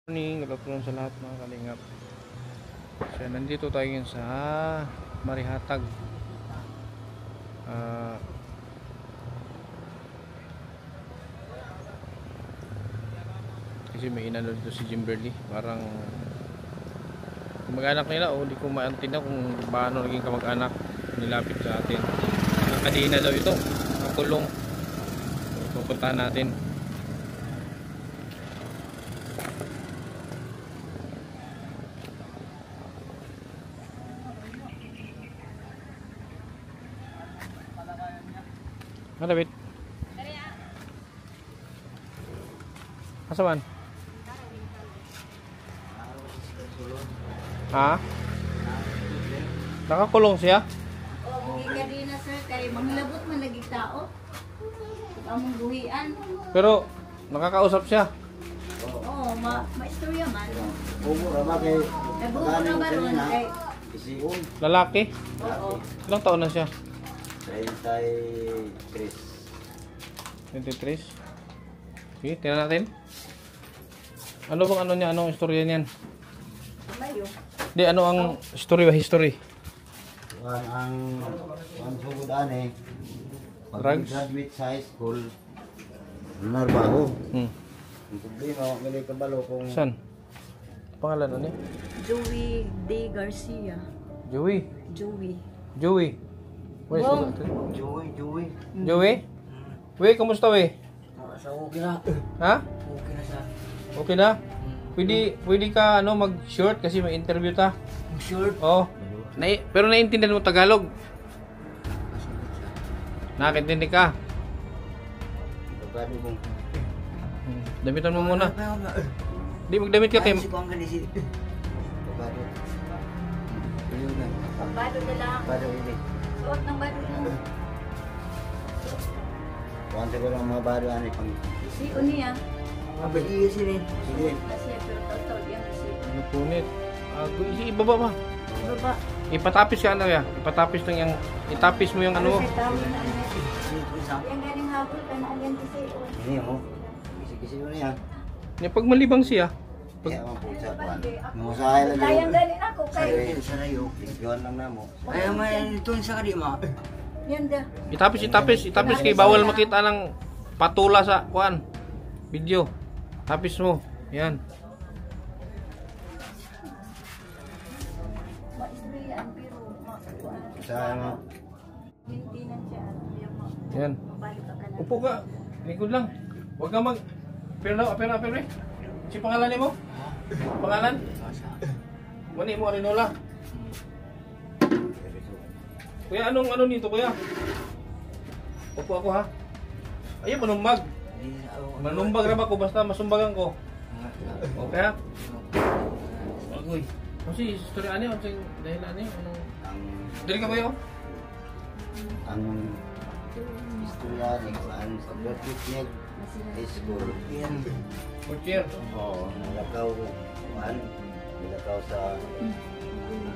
Morning, good afternoon sa lahat mga kalingap. So nandito tayo ngayon sa Marihatag. Kasi may inano dito si Jimberly. Parang kamag-anak nila o hindi ko maintindihan kung paano naging kamag-anak nilapit sa atin. Nakadina daw ito, nakulong. So, pupuntahan natin. David. Asaman? Ha? Nakakulong siya? Oo, hindi ka din na sir, kaya manglabot man lagi tao. Among buhian. Pero nakakausap siya. Oo, maistorya man. Umo rama kay Nabuo na ba ron kay isiun. Lalaki? oo. Ilang taon na siya? 33. 23? Sige, tingnan natin. Ano bang ano niya? Anong istorya niyan? Malayo. Di, ano ang story ba? History? Ang sugod ani. Drugs? Graduate sa high school. Narbaho. Hmm. Ang problema, mali kabalo kung Saan? Pangalan ano niya? Joey De Garcia. Joey. Joey. Joey. Where is Bong. it? Joey. Joey? Wei, kamusta Wei? Sa okay na. Ha? Okay na siya. Okay na? Pwede ka ano mag-short kasi may interview ta. Sure. Oo. Pero naiintindihan mo Tagalog? Nakakaintindi ka? Pagkado kong Damitan mo muna. Di magdamit ka Tim. kong kanisi. Pagkado. Pilihan. Bado na lang. Pagkado ini. Suot ng bado na. Kuwante ko lang mga baro ani pang. Si Unia. Mabaliya sini. Sige. Kasi pero totoo yan si Ano punit? Ibaba pa. baba. Ipatapis ka ano ya? Ipatapis lang yung itapis mo yung ano mo. Kasi tawag na ano. Yang galing habol ka na yan kasi. Ini mo. Kisi-kisi mo niya. Pag malibang siya, Kaya mga pusa kuhan. Musahay lang Kayang galing ako kay. Sa rayo. Ligyan lang na mo. Kaya may ito sa kadima. Yan da. itapis kay bawal makita ng patula sa kuan. Video. Tapis mo. Yan. Maistorya pero Sa mo. hindi na siya. Yan. Mabalik ka na. Upo ka. Likod lang. Huwag ka mag pero eh. Si pangalan ni mo? Pangalan? Mani mo Arinola. Kuya, anong ano nito, kuya? Upo ako, ha? Ayaw, manumbag. Manumbag ra ba ko, basta masumbagan ko. Okay, ha? Uy. Kasi, story ano yun? Dahil ano yun? Ang Dali ka ba yun? ang istorya ni kuhan sa graduate high school. Butcher. Oo, nalakaw kuhan. Nalakaw sa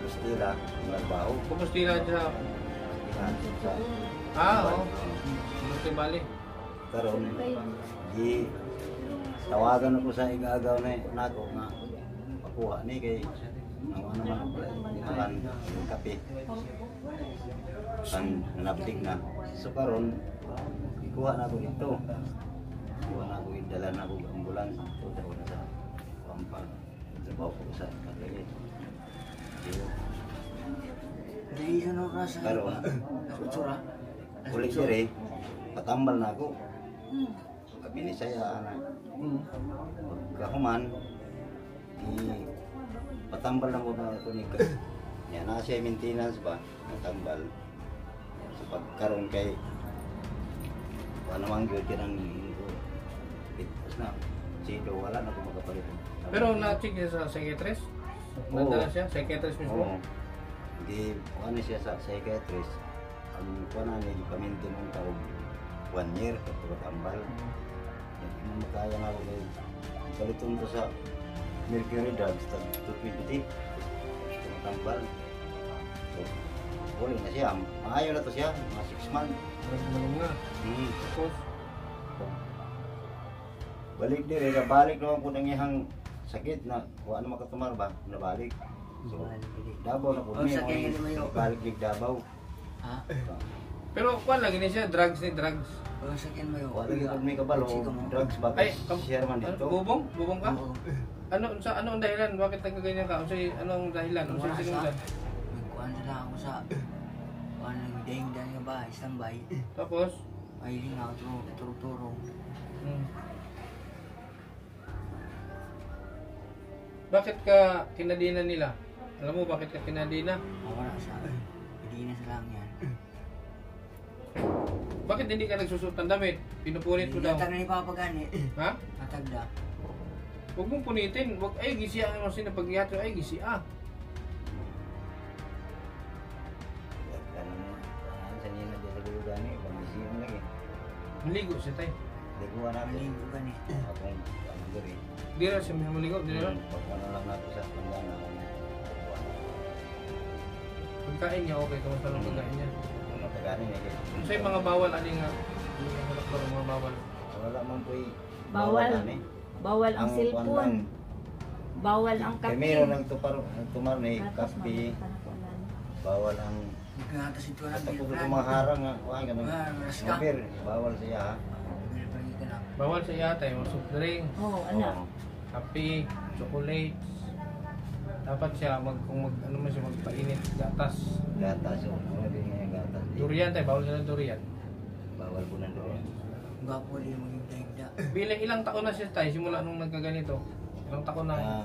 Pustila, Narbaho. Pupustila sa... Sa Oo. Butcher Bali. karon di tawagan ako sa igagaw na nako nga pakuha ni kay ano naman pala yung kape ang nabdig na so karon ikuha na ako dito ikuha na ako idala na ako ambulans so daw na sa pampag sa bawo ko sa katlagi Dili sa no rasa. karon Sutsura. ulit dire patambal na ako kabini saya anak kahuman di patambal na ko na ito ni yan na siya maintenance ba patambal so pagkaroon kay ano mang gyud kinang itos na sido wala na ko magapalit Pero na-check niya sa psychiatrist? Nandala siya? Psychiatrist mismo? oo di ano siya sa psychiatrist ang kuha na ni pamintin ng taog 1 year pagkatambal hindi mo makaya nga ako kay baliton ko sa mercury drugs tag 220 pagkatambal so huli na siya maayo na to siya mga 6 months Nagulong nga. Tapos, balik dire balik naman po nang ihang sakit na kuha na makatumar ba nabalik. So Davao na po Oh, sakit niya ka naman yun. balik gig Davao. Ha? Pero kuan lagi ni siya drugs ni drugs. O sakyan mo yun. Kuha lagi po may kabalo drugs ba Ay, share man dito. bubong? Bubong ka? Oo. Ano ang dahilan? Bakit nagkaganyan ka? Ano ang dahilan? Ano Wala sinusunod? sa- Nagkuhan sila ako sa kuhan ng dahing-dahing nga bahay, standby. Tapos, Mahiling ako, turong-turong. hmm. Bakit ka kinadina nila? Alam mo bakit ka kinadina? Wala sa hindi na sa lang yan. Bakit hindi ka nagsusuot ng damit? Pinupunit mo daw. Natag na ni Papa gani. Ha? Natagda. Huwag mong punitin. Huwag, ay, gisiya ang mga sinapagyato. Ay, gisiya. Sa nina di sa gulugan ni pamisiyan lagi. Maligo siya tayo. Liguan namin Maling ko gani. akong ano diri. Di na siya maligo. Di na. Pagkuha lang nato sa pangana akong Pagkain niya, okay. Kamusta lang pagkain niya? mga pagkain eh. So yung mga bawal, alin nga? Yung mga bawal. Wala man po'y Bawal. ani. Bawal ang cellphone. Bawal ang Kay kape. meron nagtumar ni Tapos kape. mamaya ka na kunan. Bawal ang Nagkakatas ito na tapos bilbran. kung maharang nga kuha ganun. Maras ka. Mabir, bawal siya ha. Bilbran ka na. Bawal sa yata yung soft drinks, Oo, anak. Oo. kape, chocolates. Dapat siya, kung ano man siya, magpainit, gatas. Gatas o ano din nga yung gatas. Durian tayo, bawal sila ng durian. Bawal po ng durian. Gwapo din mo yung dahing-da. Ilang taon na siya tayo, simula nung nagkaganito. Ilang taon na. Ah,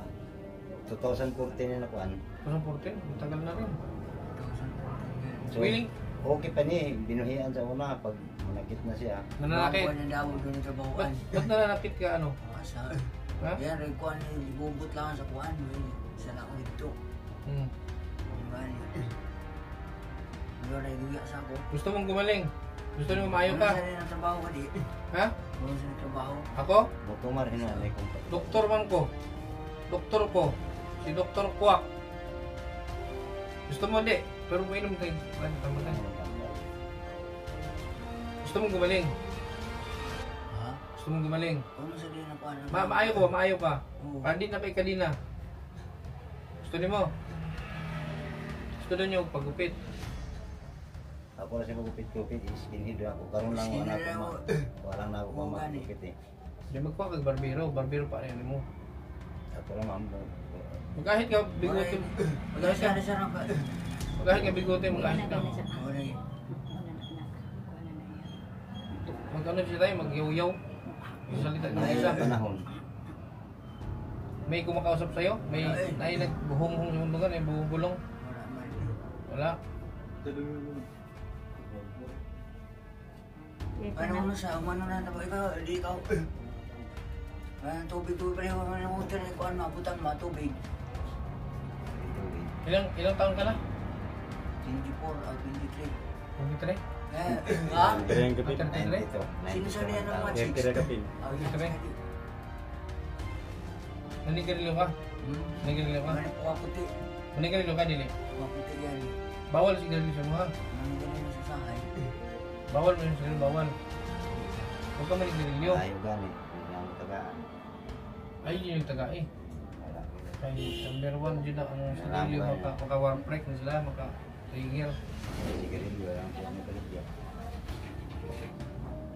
2014 na nakuan. 2014, matagal na rin. 2014 So, Willing? okay pa ni, binuhian sa una pag nakit na siya. Nananakit. Gwapo na daw doon sa bawan. Ba't nananakit ka ano? Asa. Ha? Yan, rin kuhan ibubot lang sa kuhan. Isa na ako dito. Hmm. Gani. Ano na iluya sa ako. Gusto mong gumaling? Gusto niyo maayo ka? Ano sa rin ang trabaho ka di? Ha? Ano sa rin trabaho? Ako? Mutumar hinanay kong Doktor man ko. Doktor ko. Si Doktor Kwak. Gusto mo di? Pero mainom kayo. Ano, tama na. Gusto mong gumaling? Ha? Gusto mong gumaling? Ano sa rin ang kuhan? Maayo ko, maayo ka. Oo. Hindi na kay kanina. Gusto niyo mo? Gusto niyo pagupit? Ako na siya magupit-kupit, skinhead ako. Karoon lang Skinhead ako ako. Walang na ako Oo, pa gani. magupit eh. Hindi magpa kag barbero. Barbero pa rin mo. Ako lang ma'am. Magkahit ka bigote. Wala siya na siya ng Magkahit ka bigote, Hindi na magkahit ka. na siya. Wala yun. Wala na, anak. Wala na yan. Mag-ano siya tayo, mag-yaw-yaw. Salita ng Dahil isa. sa panahon. May kumakausap sa'yo? May nagbuhong-hong sa mundo ka, may bubulong? Wala man. Wala. Ano mo sa umano na tapos ikaw, di ikaw. Tubig-tubig pa rin ako ng hotel na kuhan, mabutan mo, tubig. Ilang taon ka na? 24 o 23. 23? Ha? Kaya kapit. 33? Sino sa niya ng mga Kaya chicks? kira kapit. Oh, yes, Tre. daddy. Nanigarilyo ka? Nanigarilyo ka? Ano po kaputi? Nanigarilyo ka, dili? Kaputi yan. Bawal sigarilyo sa mga. Ano ganyan sa sahay? Bawal mo yung sigarilyo, bawal. Huwag ka manigarilyo. Ayaw gani. Hindi na ako tagaan. Ay, yun yung taga eh. Wala. Kaya number 1 dyan ang sigarilyo, maka-warm-break na sila, maka-trigger. Sigarilyo lang siya nagkaligya.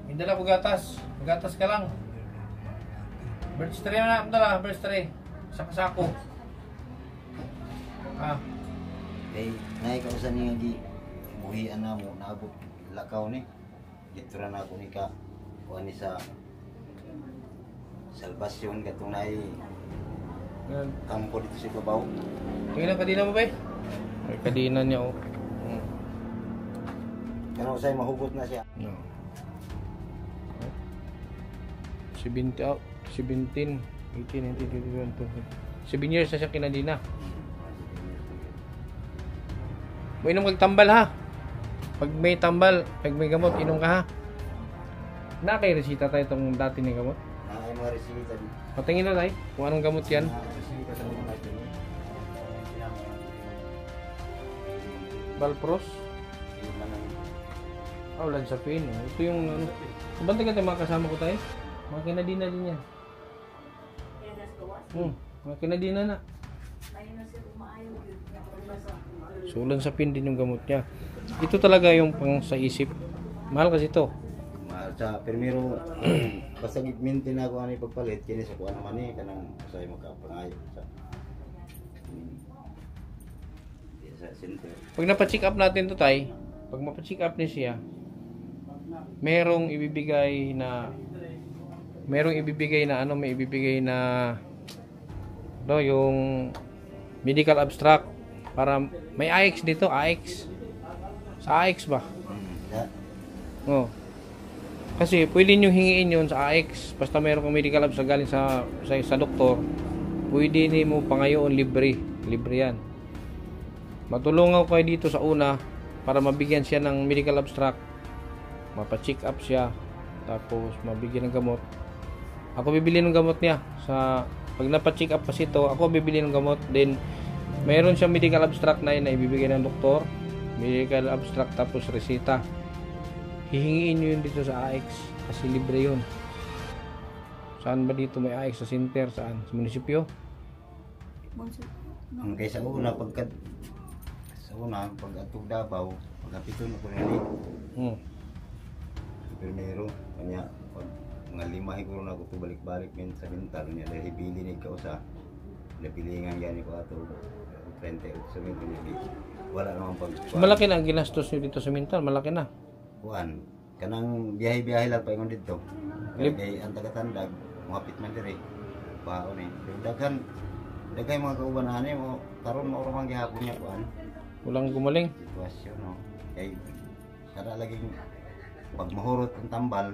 Hindi dala ko gatas. Gatas ka lang. Birch tray na lang dala, birch tray. Sako-sako. Ah, Kay naikausan niya di buhian na mo, naabot lakaw ni. Dito na ako ni ka. Kuha ni sa salvasyon katong nai yan. kampo dito sa babaw. Tingnan ang kadina mo ba eh? Ay, kadina niya oh. Kano usay mahugot na siya. No. 17 out, 17, 18, 19, 20, 7 years na siya kinadina. Mo inom kag tambal ha. Pag may tambal, pag may gamot, inom ka ha. Na kay resita tayo itong dati ng gamot. Naay mga resita di. Patingin na tayo kung anong gamot yan. Resita sa mga natin. Valpros. Yun man ang Oh, Lansapin. Ito yung ano. Bantay ka tayo mga kasama ko tayo. Mga kinadina din yan. Hmm. Mga kinadina na. Ayun na sir, umaayaw yun. Sulan sa pin din yung gamot niya. Ito talaga yung pang sa isip. Mahal kasi ito. Sa primero basta gid-maintain ako ani pagpalit kini sa kuan naman ni kanang usahay makapangayo sa center. Pag napa-check up natin to tay, pag mapa-check up ni siya, merong ibibigay na may ibibigay na yung medical abstract para may AX dito, AX. Sa AX ba? Oh. Kasi pwede nyo hingiin yun sa AX. Basta mayroon kang medical abstract galing sa doktor, pwede ni mo pangayoon libre. Libre yan. Matulungan ko kayo dito sa una para mabigyan siya ng medical abstract. Mapa-check up siya. Tapos mabigyan ng gamot. Ako bibili ng gamot niya. Pag napa-check up kasi ito, ako bibili ng gamot. Then, mayroon siyang medical abstract na yun na ibibigay ng doktor. Medical abstract tapos resita. Hihingiin nyo yun dito sa AX kasi libre yun. Saan ba dito may AX? Sa center? Saan? Sa munisipyo? Ang kaysa una pag atog Davao pagkapito na ko nili primero kanya pag mga 5 siguro na ko balik-balik min sa mental niya dahil bili ni ka usa napilingan gani ko ato 38 sa mental wala naman pag so, malaki na ang ginastos nyo dito sa mental, malaki na. Kuan, kanang biyahe-biyahe lang paingon dito. Kay ang taga-tandag, mapit man dire. Baon ni. Daghan mga kauban ani mo karon mo man gihapon niya kuan. Walang gumaling. Sitwasyon no. Kay kada laging pag mahurot ang tambal,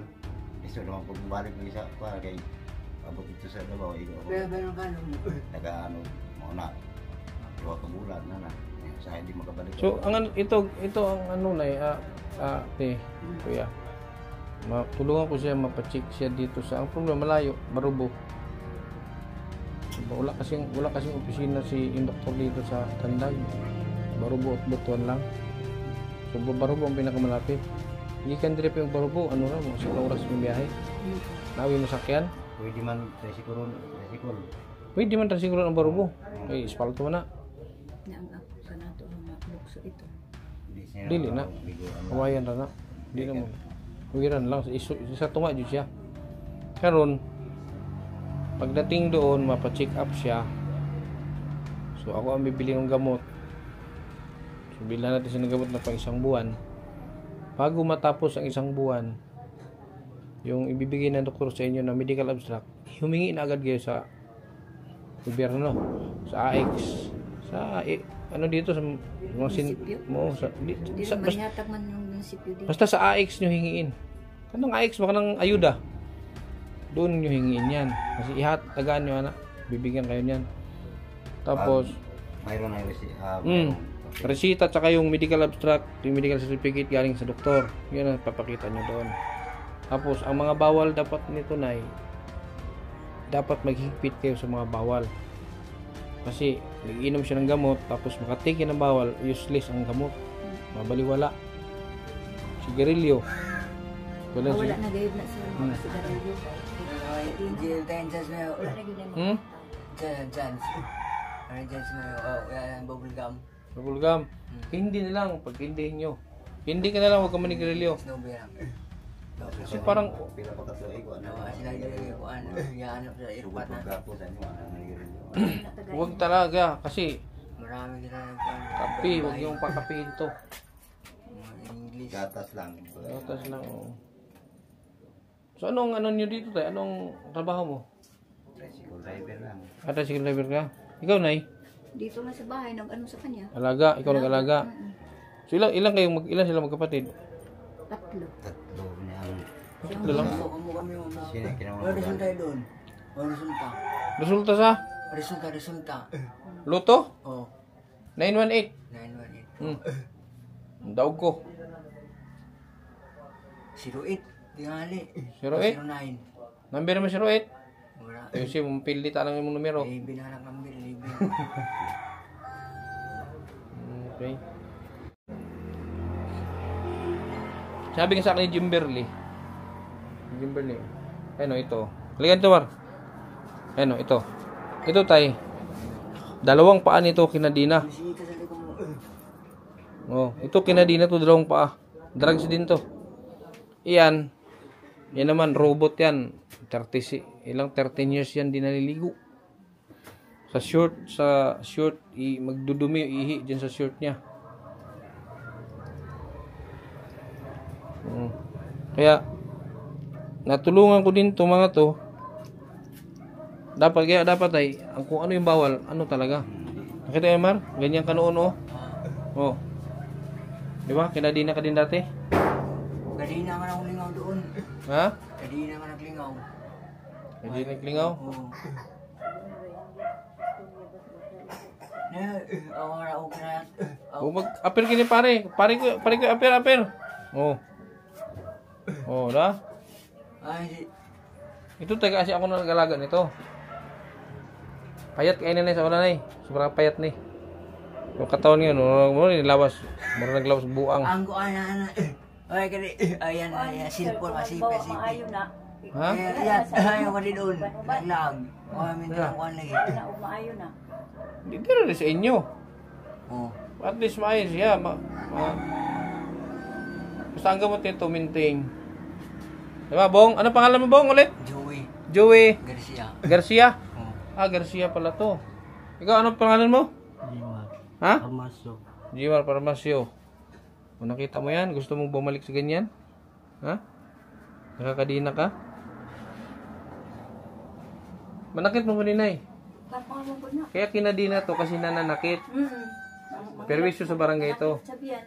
iso naman pag balik ni sa kuan kay abot dito sa Davao igo. Pero Taga mo na. 2 ka bulan na. Sa hindi makabalik. So, ito ang kuya. Matulungan ko siya, mapacheck siya dito sa, ang problema malayo, Barubo. Wala kasing opisina si doktor dito sa Tandag. Barubo at Butuan lang. So, Barubo ang pinakamalapit. Hindi kan dire pa yung Barubo, ano ra mo, sa oras ng biyahe. Nawi mo sakyan. Pwede man tricycle. Pwede man tricycle ang Barubo. Ay, espalto na. Na ang ako sa nato ang maklukso ito. Dili na. Kawayan ra na. Dili na mo. Uwiran lang sa tunga jud siya. Karon pagdating doon mapa-check up siya. So ako ang bibili ng gamot. So bilhan natin siya ng gamot na pang 1 buwan. Bago matapos ang 1 buwan, yung ibibigay ng doktor sa inyo na medical abstract, humingi na agad kayo sa gobyerno, sa AX, sa ano dito sa mga Manyatag man yung munisipyo dito. basta sa AX nyo hingiin. Kanang AX baka ng ayuda. Doon nyo hingiin yan. Kasi tagaan nyo anak. Bibigyan kayo niyan. Tapos mayroon na resita. Resita tsaka yung medical abstract, yung medical certificate galing sa doktor. Yan ang papakita nyo doon. Tapos ang mga bawal dapat nito na dapat maghigpit kayo sa mga bawal. Kasi nag-inom siya ng gamot tapos makatake ng bawal, useless ang gamot. Mabaliwala. Sigarilyo. Wala na gayud na sa sigarilyo. Jail time chance na yun. Wala na gayud na. Chance. Ano chance na yun? Yan, bubble gum. Bubble gum. Hindi na lang, pagkindihin nyo. Hindi ka na lang, huwag ka manigarilyo. Snowball lang. Kasi parang, pila pa ka tuig ano. Sila yung kuhan. Yan, sa irpat na. Gapo sa inyo huwag talaga. Kasi, Marami sila yung kuhan. kape, huwag yung pakapihin to. English. gatas lang. Gatas lang, oo. So, anong nyo dito tayo? Anong trabaho mo? Tricycle driver lang. Tricycle driver ka? Ikaw, Nay? Dito na sa bahay, nag-ano sa kanya? Alaga, ikaw nag-alaga. So, ilan sila magkapatid? 3. Tatlo niya ang Tatlo lang. Kamu kami mo. sino Ano kinawagan. resulta doon? Ano resulta? Resulta sa Resulta. Luto? Oh, 918. 918. Ang daog ko. 08. Tingali. 08? 09. Number mo 08? Wala. Kasi pili lang yung numero. Binanak ng bill. Okay. Sabi nga sa akin ni Jimberly. Ayun o, ito. Halika ito, War. Ayun o, ito. Ito tay. Dalawang paa nito kinadina. Bisita sa likod mo. Oh, ito kinadina to, dalawang paa. Drugs din to. Iyan. Yan naman robot yan. 13 years yan di naliligo. Sa short magdudumi ihi diyan sa short niya. Kaya natulungan ko din to mga to. Dapat ay kung ano yung bawal, ano talaga. Nakita mo, Mar? Ganyan ka noon, oh. Oh. Di ba? Kinadina ka din dati? Kadina ka na lingaw doon. Ha? Kadina ka naglingaw. Hindi naglingaw? Oo. Ako na. Oh, mag-apir kini pare. Pare ko apir. Oh. Oh, da? Ay, Ito taga kasi ako na nag-alaga nito. Payat kainin na sa una na. Sobrang payat ni. Yung katawan niya, mo nilawas. Mura naglawas buang. ang ko ana. Ay, kani. Ayan, silpon, masipe. Maayo na. Ha? Ayan, ayaw ka din doon. Lag. Min lang ko lagi. Maayo na. Hindi rin sa inyo. Oh. At least maayos siya. Basta ang gamot nito, minting. Diba, Bong? Ano pangalan mo, Bong, ulit? Joey Garcia. Garcia? Oh. Ah, Garcia pala to. Ikaw, ano pangalan mo? Jimar. Ha? Amasok. Jimar Parmasio. Kung nakita mo yan, gusto mong bumalik sa ganyan? Ha? Nakakadina ka? Manakit mo Ninay. Kapama ko na. Kaya kinadina to kasi nananakit. Perwisyo sa barangay ito. Sabihan.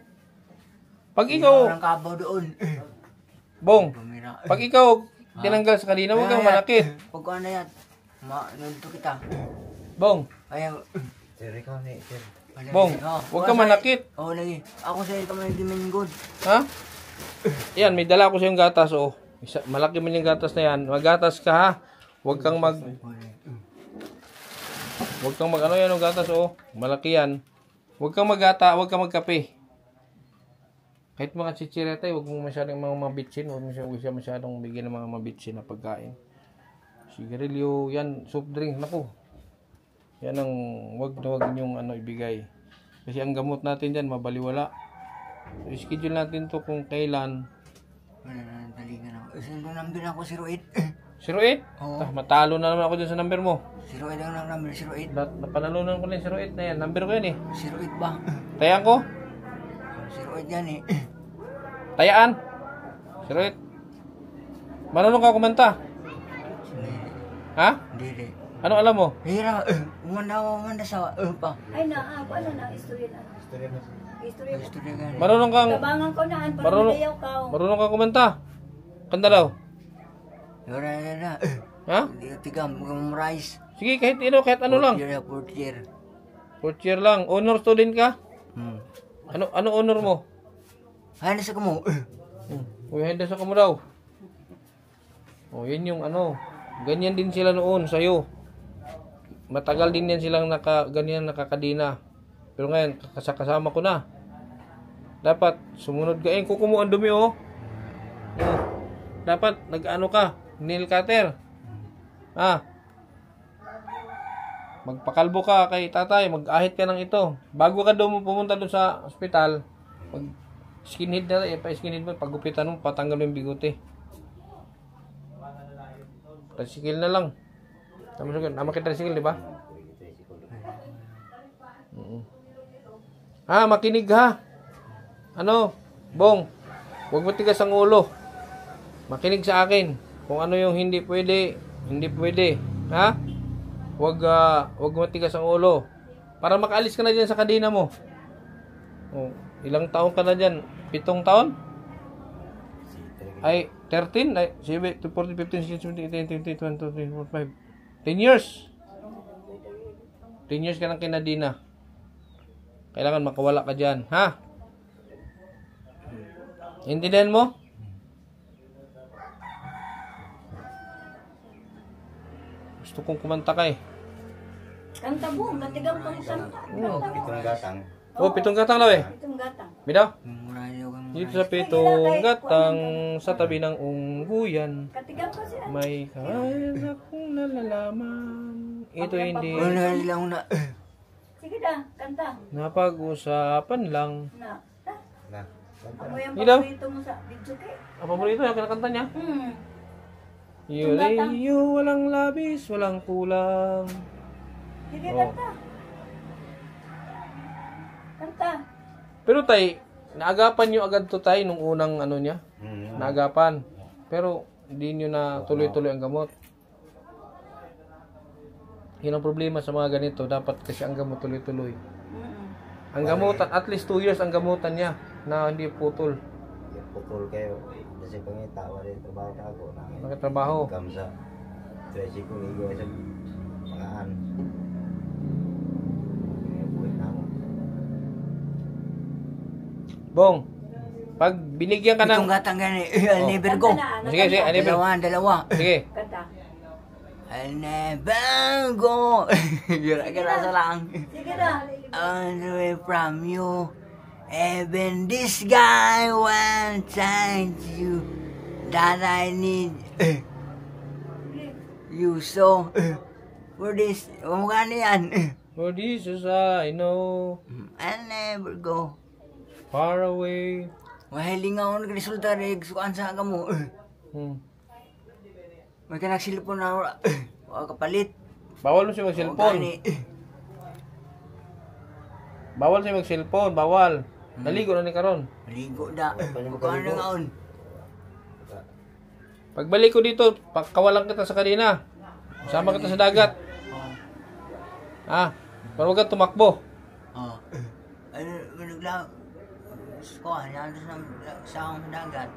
Pag ikaw, Ang kabaw doon. Bong, Pumira. pag ikaw tinanggal sa kanina, huwag kang manakit. Pag ko na yan. Nandito kita. Bong, Ayaw. Bong, huwag kang manakit. Oo, lagi. Ako sa ito may diminggod. Ha? Yan, may dala ko sa yung gatas, oh. Malaki man yung gatas na yan. Magatas ka, ha? Huwag kang mag ano yan, yung gatas, oh. Malaki yan. Huwag kang huwag kang magkape. Kahit mga chichireta, huwag mo masyadong mga mabitsin. Huwag mo siya masyadong bigyan ng mga mabitsin na pagkain. Sigarilyo, yan, soft drink, naku. Yan ang huwag niyong ibigay. Kasi ang gamot natin dyan, mabaliwala. So, schedule natin to kung kailan. Wala na, talingan ako. Sino number ako? 08? 08? Oo. Matalo na naman ako dyan sa number mo. 08 ang number, 08. Napanalunan ko na yung 08 na yan. Number ko yan eh. 08 ba? Tayaan ko? 08 yan eh. Tayaan? 08. Marunong ka kumanta? Hindi. Ha? Hindi. Ano alam mo? Hira, umanda sa pa. Ay na, ano na, istorya na. Istorya na. Gusto niya gani. Marunong kang Tabangan ko na, para Marunong- magayaw ka. marunong kang kumanta? Kanta daw. Wala na. Ha? Tigam, memorize. Sige, kahit ano lang. Fourth year. Fourth year lang. Honor student ka? Hmm. Ano honor mo? Ay, nasa ka mo. Uy, handa sa kamo daw. Oh, yun yung ano. Ganyan din sila noon sa'yo. Matagal din yan silang ganyan nakakadina. Pero ngayon, kasama ko na. Dapat, sumunod ka. Kukumo ang dumi, oh. Oh. Dapat, nag-ano ka. Nail cutter. Ah. Magpakalbo ka kay tatay. Mag-ahit ka ng ito. Bago ka doon pumunta doon sa ospital, skinhead na, pa-skinhead mo, pagupitan mo, patanggal mo yung bigote. Tricycle na lang. Nama kita tricycle, di ba? Makinig ha. Ano? Bong, huwag mo tigas ang ulo. Makinig sa akin. Kung ano yung hindi pwede. Ha? Huwag mo tigas ang ulo. Para makaalis ka na dyan sa kadina mo. Oh, ilang taon ka na dyan? 7 taon? Ay, 13? Ay, 14, 15, 16, 17, 18, 19, 20, 21, 22, 10 years. 10 years ka ng kinadina. Kailangan makawala ka dyan. Ha? Intindihan mo? Gusto kong kumanta ka eh. Kanta mo, matigang kang kanta. Pitong gatang. Oh, 7 gatang daw eh. Itong gatang. Bidaw? Memorize kang Dito sa 7 gatang sa tabi ng ungguyan. Katigang ko siya. May kain akong nalalaman. ito hindi. Wala lang na. Sige na, kanta. Napag-usapan lang. Na. Na. Ako yung Ilaw. paborito mo sa video kay. Ang paborito yung kinakanta niya. Sunggatan. You, walang labis, walang kulang. Sige, Oh. kanta. Kanta. Pero tay, naagapan nyo agad to tay nung unang ano niya. Naagapan. Pero hindi nyo na tuloy-tuloy ang gamot. Yun ang problema sa mga ganito. Dapat kasi ang gamot tuloy-tuloy. Ang gamutan, at least 2 years ang gamutan niya na hindi putol. Putol kayo. Kasi pangita, wala yung trabaho na ako. Nakatrabaho. Kamsa. Tresi ko, igo sa pangaan. Buhay na ako. Bong, pag binigyan ka ng... Itong gatang gani. I'll never go. Kanta na, Sige, sige, ano ba? Dalawa. Sige. Kanta. I'll never go. Gira-gira sa lang. Sige na. Away from you. Even this guy wants you that I need you so for this mukha na yan. For this is I know, I'll never go. far away. Mahiling ako nagresulta rin sukaan sa aga mo. May kanagsilipon na ako kapalit. Bawal mo siya mag-cellphone. Bawal siya mag-cellphone, bawal. Naligo na ni karon. Maligo da. Bukaan na ngaon. Pagbalik ko dito, pagkawalan kita sa kanina. Sama kita sa dagat. Pero huwag kang tumakbo. Oh. Ano, naglaw. Kuha, nandun sa akong dagat.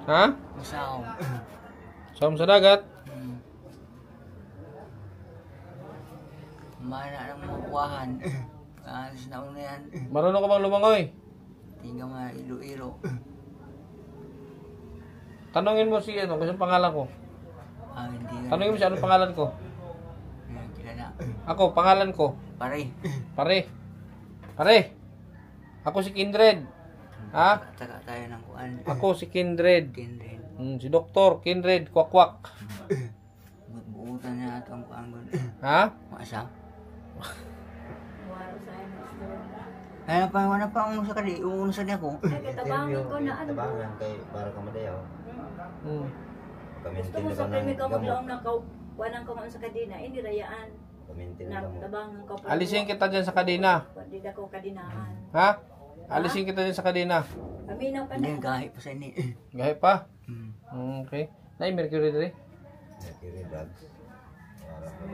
Ha? Sa akong. Sama sa dagat. Mana ng mga kuwahan. Alas na una yan. Marunong ka bang lumangoy? Tingnan mga ilo-ilo. Tanungin mo si ano, kasi pangalan ko. Hindi na. Tanungin mo siya, anong pangalan ko? Kilala. Ako, pangalan ko. Pare. Pare. Ako si Kindred. Ha? Taka tayo ng kuwan. Ako si Kindred. Kindred. Si Doktor Kindred, kwak-kwak. Magbuutan na ito ang kuwan. Ha? Masa? Waro sa inyo. Wala pa akong sa kadi. Uunusan niya ko. Katabangin ko na ano. Tabangan kay para ka madayaw. Hmm. Gusto mo sa premi ka maglaong na kau. Wanang ka sa kadina. Hindi rayaan. Kamintin na mo. Nagtabangan ka pa. Alisin kita dyan sa kadena. Hindi na ko kadinahan. Ha? Alisin kita dyan sa kadena. Paminaw ka Hindi, na. gahi pa sa ini. Gahe pa? Okay. Nay, mercury dere. Mercury drugs.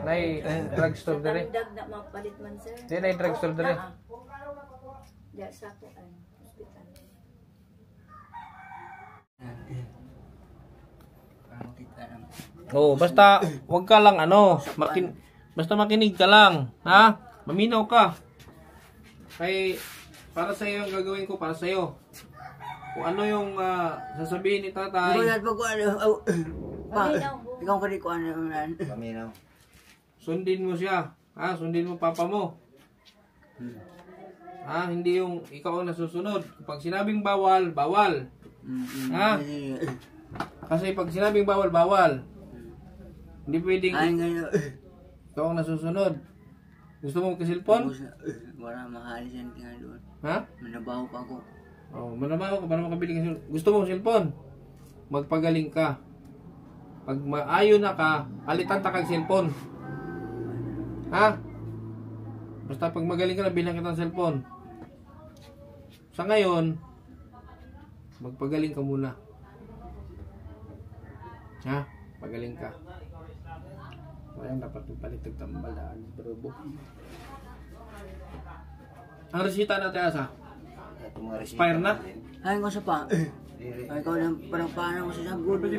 Nay, drugstore dere. Dag na mapalit man sir. Di, nay, drugstore dere. Diya sa ko an hospital. Parang kita naman. Oo, basta wag ka lang ano, basta makinig ka lang, ha? Maminaw ka. Kay para sa iyo ang gagawin ko para sa iyo. Kung ano yung sasabihin ni tatay. Bulat pa ko ano. Pa, ikaw ka rin ko ano. Paminaw. Sundin mo siya. Ha? Sundin mo papa mo. Ha? Hindi yung ikaw ang nasusunod. Pag sinabing bawal, bawal. Ha? Kasi pag sinabing bawal, bawal. Hindi pwedeng Ay, ngayon. ikaw ang nasusunod. Gusto mo magka-cellphone? Wala mahalis yan tingnan doon. Ha? Manabaho pa ako. Oh, manabaho ka para makabili ka. Gusto mo cellphone? Magpagaling ka. Pag maayo na ka, palitan ta kag cellphone. Ha? Basta pag magaling ka na, bilang kita ng cellphone. Sa ngayon, magpagaling ka muna. Ha? Pagaling ka. Walang dapat palitag tambalaan. Pero ang resita natin asa? Expire na? Ay, ko sa pa. Ay, ikaw na parang paano ko sa sagod. Mga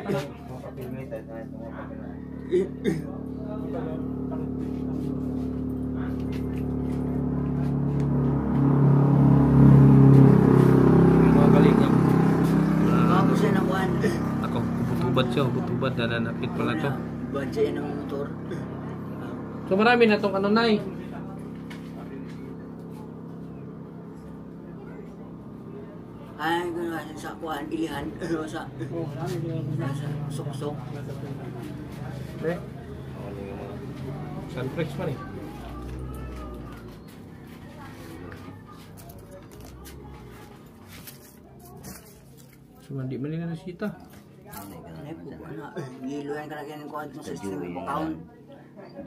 kalingap. Ako siya ng kuhan. Ako, butubad siya. Butubad. Nananapit pala to. Budget yan ng motor. So marami na itong ano na eh. Ay, gano'n sa kuhan, ilihan. Sa suksok. Okay. Sunflex man eh. Cuma di mana na sita. Ano po, ano, giluyan ka lagi ng kuwan mo sa stream Joey, mo kaon.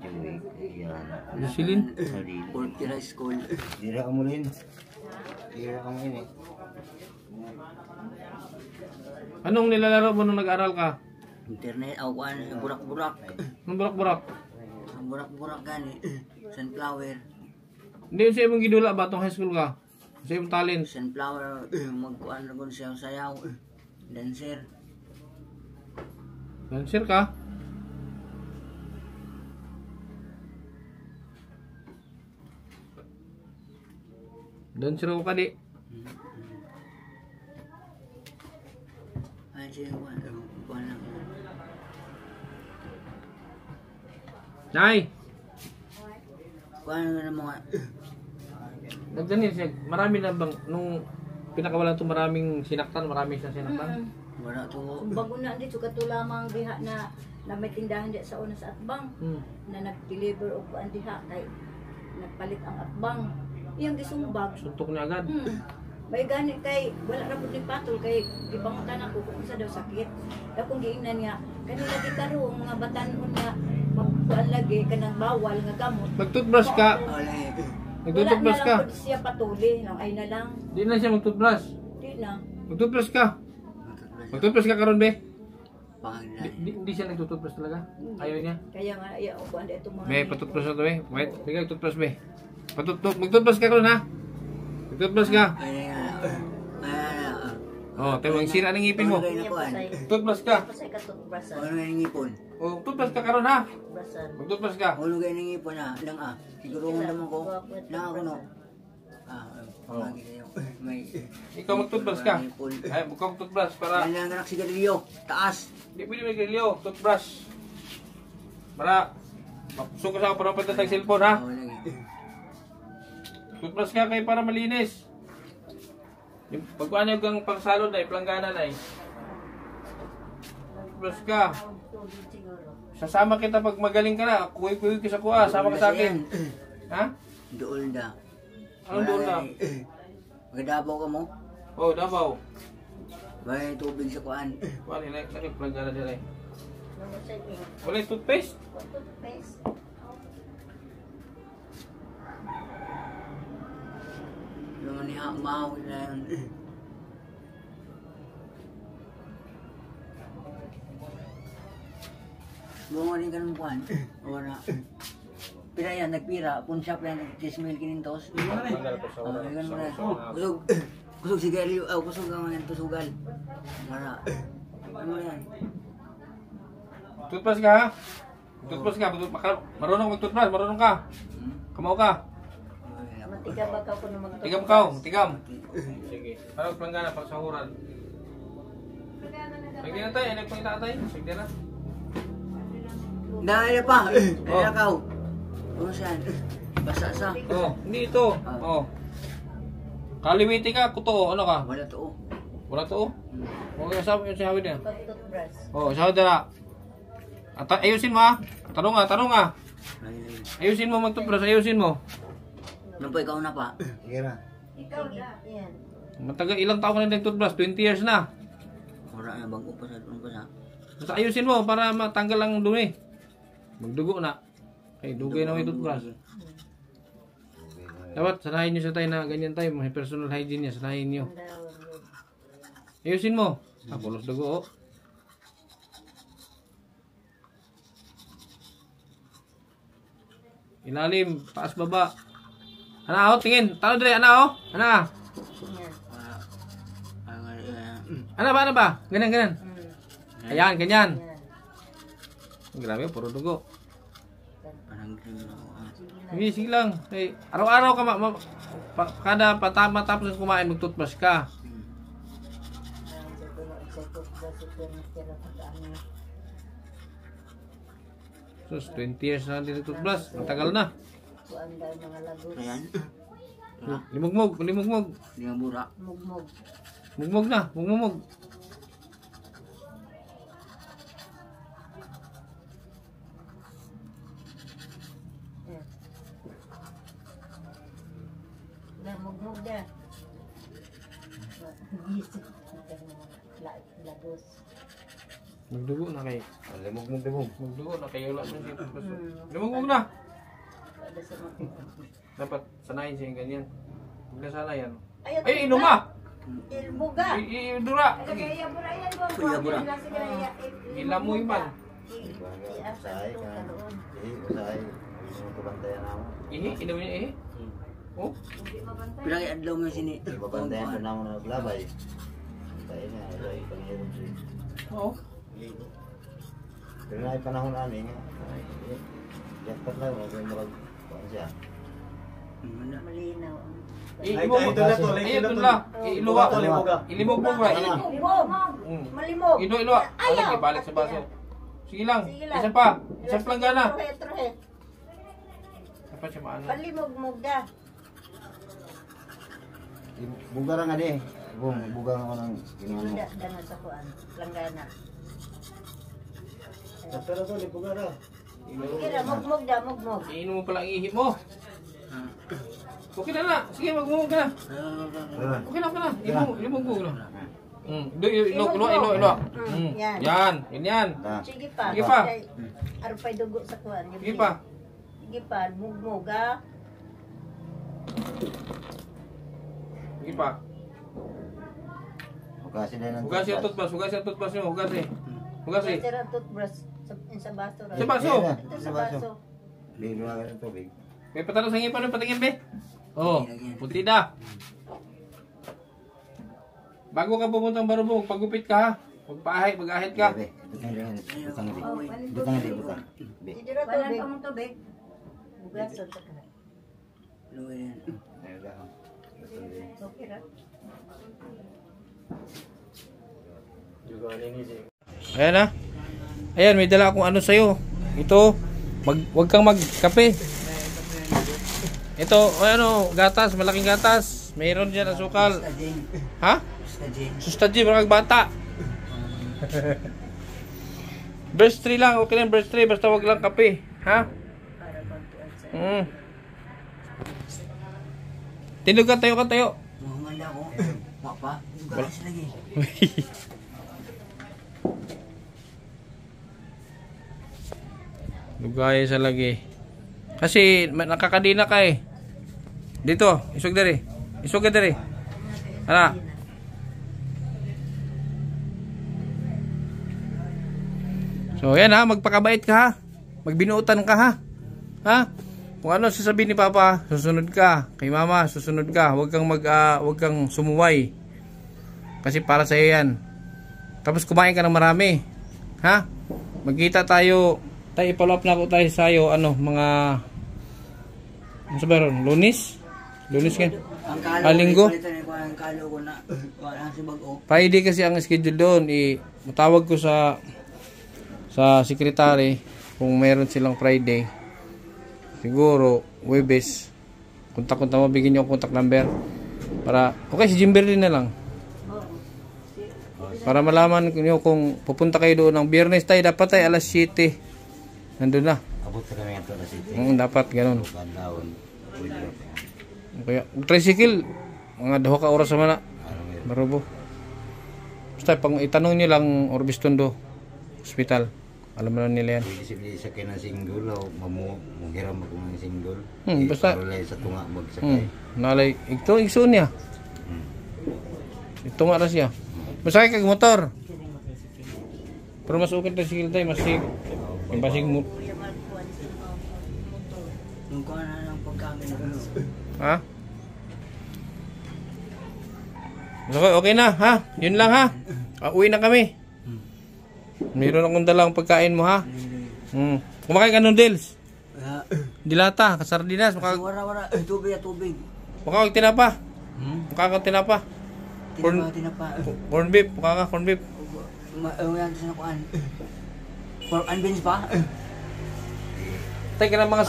Joey, yan. Yusilin. Sarili. Porty High School. Dira ka mo rin. Dira ka mo rin eh. Anong nilalaro mo nung nag-aral ka? Internet, aw kuwan, burak-burak. Nung burak-burak. Ang burak-burak gani. Sunflower. Hindi yun sa imong gidula ba itong high school ka? Sa imong talent. Sunflower, magkuhan na ko siya sayaw. Dancer. Dancer ka? Dancer ako ka di. Ay, siya kuwan. Kuwan lang. Nay! Kuwan na mga... Nagdanin siya, marami na bang, nung pinakawalan ito maraming sinaktan, marami siya sinaktan. Wala to. Kung bago na dito kato lamang diha na may tindahan diha sa una sa atbang na nag-deliver og kuan diha kay nagpalit ang atbang. Iyang gisumbag. Suntok niya agad. May gani kay wala ra pud ni patol kay gipangutan ako kung unsa daw sakit. Akong giingnan niya kanila gitaro ang mga batan-on nga magkuan lagi kanang bawal nga gamot. Mag-toothbrush ka. Wala Mag-toothbrush Wala ka. na lang pud siya patuli lang ay na lang. Di na siya mag-toothbrush. Di na. Mag-toothbrush ka. Mag-toothbrush ka karon be. Pangalan. Hindi siya nag-toothbrush talaga. Ayaw niya. Kaya nga iya og kuan dito mga. Be, patutbrush na to be. Wait, bigay toothbrush be. Mag-toothbrush ka karon ha. Mag-toothbrush ka. Oh, tayo ang sira ng ngipin mo. Toothbrush ka. Pasay ka toothbrush. Ano nga yung ngipon? Oh, toothbrush ka karon ha. Toothbrush. Mag-toothbrush ka. Ano nga yung ngipon na? Lang siguro mo naman ko. Lang ako no. Pamagi kayo. May... Ikaw mag-toothbrush ka. Ay, ikaw mag-toothbrush para Yan lang anak sigarilyo. Taas. hindi pwede may grilyo. Toothbrush. Para mapusok ka sa para pagtatag cellphone ha. Lagi. Toothbrush ka kay para malinis. Yung pagkuhan niyo kang pangsalon na planggana na Toothbrush ka. Sasama kita pag magaling ka na. Kuwi-kuwi ka sa kuha. Sama ka sa akin. Ha? Doon da. Anong doon na? Magdabaw ka mo. Oh, Davao. May tubig sa kuan. Wala, planggana nila eh. Wala yung toothpaste? Toothpaste. Naman niya umahawin na yun. Bunga rin ka ng kuan. Wala. Pira yan, nagpira. Punsyap yan, nag-10,000 kinintos. Tanggal ko sa Oh, wala. ganun na. Kusog. Kusog sigarilyo. Kusog ang mga tusugal. Mara. Ano yan? Toothbrush ka ha? Toothbrush ka. Marunong mag-toothbrush. Marunong ka. Kamaw ka. Matiga ba ka ko na mag Tigam ka. Tigam. Sige. Para planggana, para sahuran. Sige na tayo. Ano yung pangita tayo? Sige na. Dahil pa. Dahil ka. Ano saan? Basa sa. Oh, hindi ito. Oh. Kaliwiti ka, kuto. Ano ka? Wala to. Wala to. Okay, sabi yung sabi niya. toothbrush. Oh, sabi na. Ayusin mo ha. Tanong nga. Ayusin mo mag-toothbrush, ayusin mo. Ano pa ikaw na pa? Sige na. Ikaw na. Yan. Matagal ilang taon ka na nag-toothbrush? 20 years na. Wala na bago pa sa doon pa sa. Basta ayusin mo para matanggal ang dumi. Magdugo na. Okay, dugay na may toothbrush. Dapat sanayin nyo sa tayo na ganyan tayo. May personal hygiene niya. Sanayin nyo. Ayusin mo. Pulos dugo oh. Ilalim, taas baba. Ana oh, tingin. Talo dire, ana oh. Ana. Ana ba? Ganyan. Ayan, ganyan. Grabe, puro dugo. Parang ganyan ako. Sige lang. Hey, araw-araw ka kada matapos kumain mag-toothbrush ka. Sus, 20 years na din toothbrush. Matagal na. Ayan. Limugmog. Hindi nga bura. Mugmog. Mugmog. Mugmug na. Lagos. Magdugo na kay. Limog. Magdugo na kay wala man dito. Lumugmog na. Kada sa mga. Dapat sanayin siya yung ganyan. Huwag na sana yan. Ayaw, Ay, inuma! Ilbuga. Idura! Kaya bura yan mo. Kuya, bura. Ilamoy man. Usahay ka. Usahay. Kubantayan ako. Ihi? Inom niya ihi? Oh? Pilaki adlaw mo sini. Kubantayan ko naman ng labay. Tayo na. Ay, pangyayari siya. Oo. Pero na panahon namin nga. Jackpot lang. Huwag yung marag. Kuhan siya. Malinaw. Ilimog. Ayun doon lang. Iluwa. Ilimog mo ba? Malimog. Ilo. Balik, balik sa baso. Sige lang. Isa pa. Isa pa lang gana. Trohe. Dapat siya maano. Palimog-mog da. Bugar nga di. Bugar ako ng ginawa mo. Dana sa kuan. Langgana. Pero to, di bugar na. Kira, mugmog da, mugmog. Iinom mo pala ang ihip mo. Okay na na. Sige, magmumog ka na. Okay na ka na. Ilimog mo na. Ilo. Yan. Yan. Sige pa. Sige pa. Arupay dugo sa kuan. Sige pa. Sige pa, mugmog ha. Sige pa. Hugasin na ng Hugas yung toothbrush. Hugas yung toothbrush nyo. Hugas eh. Hugas eh. Sira toothbrush sa baso. Sa baso. Ito sa baso. Biglo nga ng tubig. May patalo sa ngipin. Patingin be. Oh. Puti na. Bago ka pumuntang Barubong, pagupit ka ha. Pag-ahit ka. Bebe, butang di. Butang di. Sira tubig. Walang tubig. Hugasan sa kanila. Luwi yan. Okay ra. Ayan na. Ayan, may dala akong ano sa'yo. Ito, wag kang magkape. Ito, ano, gatas, malaking gatas. Mayroon dyan asukal. Ha? Sustaji, mga bata. Burst 3 lang, okay lang burst 3. Basta wag lang kape. Ha? Tindog ka tayo. Mamanda ko. Wapa. Galas lagi. Lugay sa lagi. Kasi nakakadina ka eh. Dito, isog dere. Isog ka dere. Ana. So yan ha, magpakabait ka ha. Magbinuutan ka ha. Ha? Kung ano sasabihin ni Papa, susunod ka. Kay Mama, susunod ka. Huwag kang sumuway. Kasi para sa iyo yan. Tapos kumain ka ng marami. Ha? Magkita tayo. Tayo i-follow up na ako tayo sa iyo. Ano, mga ano sabihin? Lunes? Lunes ka? Linggo? Ang kalo ko na. Wala si Bago. Friday kasi ang schedule doon. Matawag ko sa secretary kung meron silang Friday. Siguro, Webes. Kontak-kontak mo, bigyan nyo ang contact number. Para, okay, si Jimberly na lang. Para malaman nyo kung pupunta kayo doon ng Biyernes tayo, dapat tayo alas 7. Nandun na. Abot ka kami ito na city. Dapat, ganun. Bandawon. Kaya, tricycle, mga 2 ka oras naman na. Barubo. Basta, pang itanong nyo lang, Orbistondo Hospital. Alam mo na nila yan. Pwede sa kaya ng single o manghiram ako ng single. Basta. Parulay sa tunga magsakay. Nalay, ito, igsoon niya. Ito nga na siya. Masakay kag motor. Pero mas okay tricycle tayo, mas sig. Yung basig mo. Yung kuha na ng pagkamin. Ha? Okay na, ha? Yun lang, ha? Uwi na kami. Meron akong dalang pagkain mo, ha? Kumakain ka ng noodles. Dilata, kasardinas. Wara. Tubig. Mukha kang tinapa. Mukha kang tinapa. Tinapa. Corn beef. Mukha ka corn beef. Yan sa nakuan. For unbeans pa? Tay ka ng mga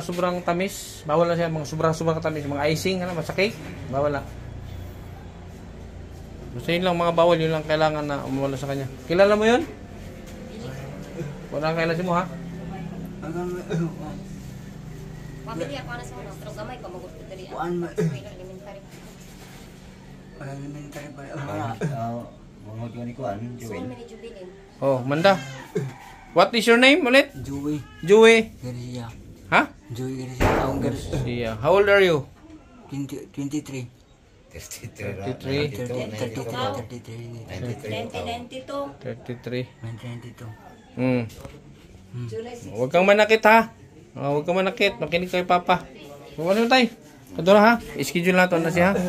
sobrang tamis. Bawal na siya. Mga sobrang tamis. Mga icing, sa cake. Bawal na. Basta yun lang mga bawal. Yun lang kailangan na umawala sa kanya. Kilala mo yun? Wala kang kailan si mo, ha? Pamilya ako na sa una, pero gamay pa magot ko diri. Kuan ma. Elementary. Elementary pa. Mangod ko ni Kuan, So, Joel. many jubilin. Oh, Manda. What is your name ulit? Joey Joey. Garcia. Ha? Joey Garcia. Taong Garcia. Yeah. How old are you? 23. 33. 1992. 33. 1992. July 6. Huwag kang manakit ha. Huwag kang manakit. Makinig kay Papa. Ano tayo? Kadura ha? Schedule natin na siya ha.